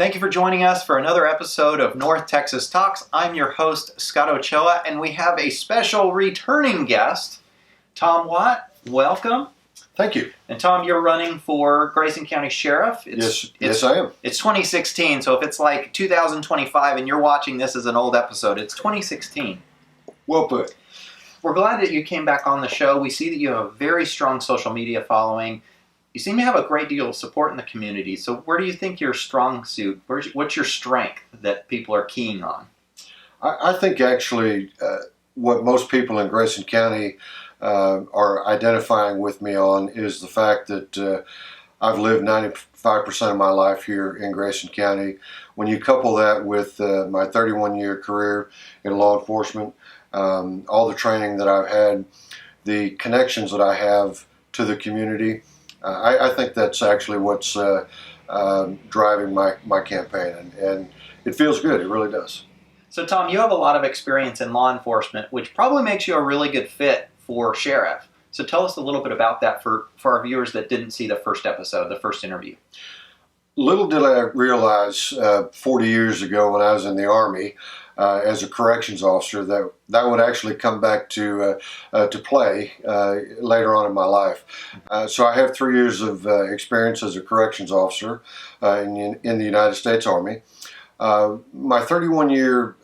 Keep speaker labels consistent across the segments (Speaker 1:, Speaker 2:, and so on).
Speaker 1: Thank you for joining us for another episode of North Texas Talks. I'm your host, Scott Ochoa, and we have a special returning guest, Tom Watt. Welcome.
Speaker 2: Thank you.
Speaker 1: And Tom, you're running for Grayson County Sheriff.
Speaker 2: Yes, I am.
Speaker 1: It's 2016, so if it's like 2025 and you're watching this as an old episode, it's 2016.
Speaker 2: Well put.
Speaker 1: We're glad that you came back on the show. We see that you have a very strong social media following. You seem to have a great deal of support in the community. So where do you think your strong suit, what's your strength that people are keying on?
Speaker 2: I think actually what most people in Grayson County are identifying with me on is the fact that I've lived 95% of my life here in Grayson County. When you couple that with my 31-year career in law enforcement, all the training that I've had, the connections that I have to the community, I think that's actually what's driving my campaign, and it feels good. It really does.
Speaker 1: So, Tom, you have a lot of experience in law enforcement, which probably makes you a really good fit for sheriff. So tell us a little bit about that for our viewers that didn't see the first episode, the first interview.
Speaker 2: Little did I realize 40 years ago when I was in the Army as a corrections officer that would actually come back to play later on in my life. So I have 3 years of experience as a corrections officer in the United States Army. My 31-year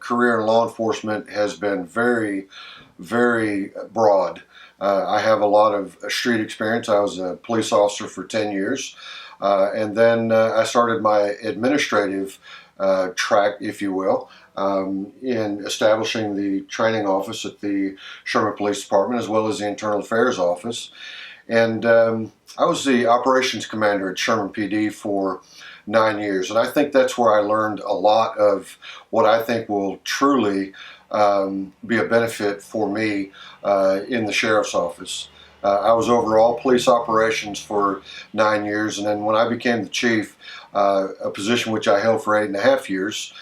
Speaker 2: career in law enforcement has been very, very broad. I have a lot of street experience. I was a police officer for 10 years. And then I started my administrative track, if you will, in establishing the training office at the Sherman Police Department as well as the Internal Affairs Office. And I was the operations commander at Sherman PD for 9 years. And I think that's where I learned a lot of what I think will truly be a benefit for me in the sheriff's office. I was over all police operations for 9 years, and then when I became the chief, a position which I held for 8.5 years,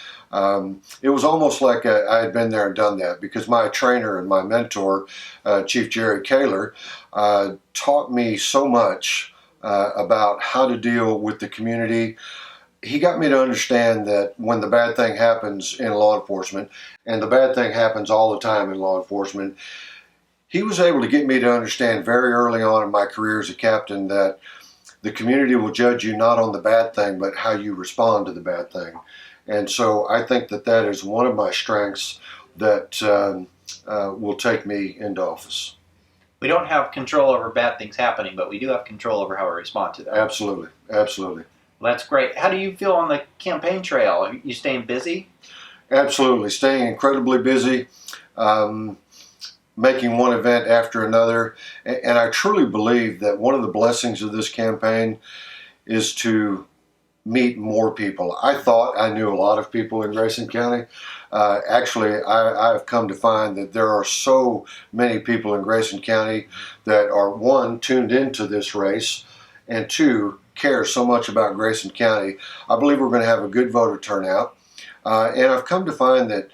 Speaker 2: it was almost like I had been there and done that, because my trainer and my mentor, Chief Jerry Kaler, taught me so much about how to deal with the community. He got me to understand that when the bad thing happens in law enforcement, and the bad thing happens all the time in law enforcement, he was able to get me to understand very early on in my career as a captain that the community will judge you not on the bad thing, but how you respond to the bad thing. And so I think that is one of my strengths that will take me into office.
Speaker 1: We don't have control over bad things happening, but we do have control over how we respond to them.
Speaker 2: Absolutely, absolutely.
Speaker 1: Well, that's great. How do you feel on the campaign trail? Are you staying busy?
Speaker 2: Absolutely, staying incredibly busy. Making one event after another. And I truly believe that one of the blessings of this campaign is to meet more people. I thought I knew a lot of people in Grayson County. Actually, I've come to find that there are so many people in Grayson County that are, one, tuned into this race, and two, care so much about Grayson County. I believe we're going to have a good voter turnout. And I've come to find that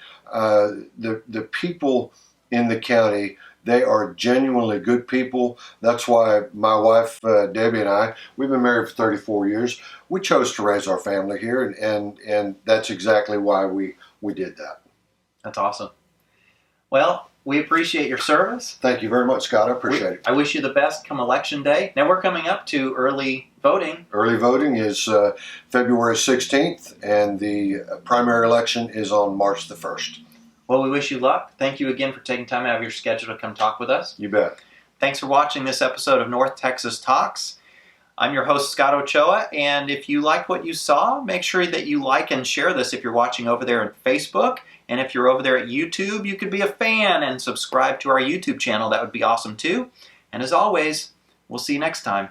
Speaker 2: the people in the county, they are genuinely good people. That's why my wife, Debbie, and I, we've been married for 34 years. We chose to raise our family here, and that's exactly why we did that.
Speaker 1: That's awesome. Well, we appreciate your service.
Speaker 2: Thank you very much, Scott. I appreciate it.
Speaker 1: I wish you the best come election day. Now we're coming up to early voting.
Speaker 2: Early voting is February 16th, and the primary election is on March the 1st.
Speaker 1: Well, we wish you luck. Thank you again for taking time out of your schedule to come talk with us.
Speaker 2: You bet.
Speaker 1: Thanks for watching this episode of North Texas Talks. I'm your host, Scott Ochoa, and if you like what you saw, make sure that you like and share this if you're watching over there on Facebook. And if you're over there at YouTube, you could be a fan and subscribe to our YouTube channel. That would be awesome too. And as always, we'll see you next time.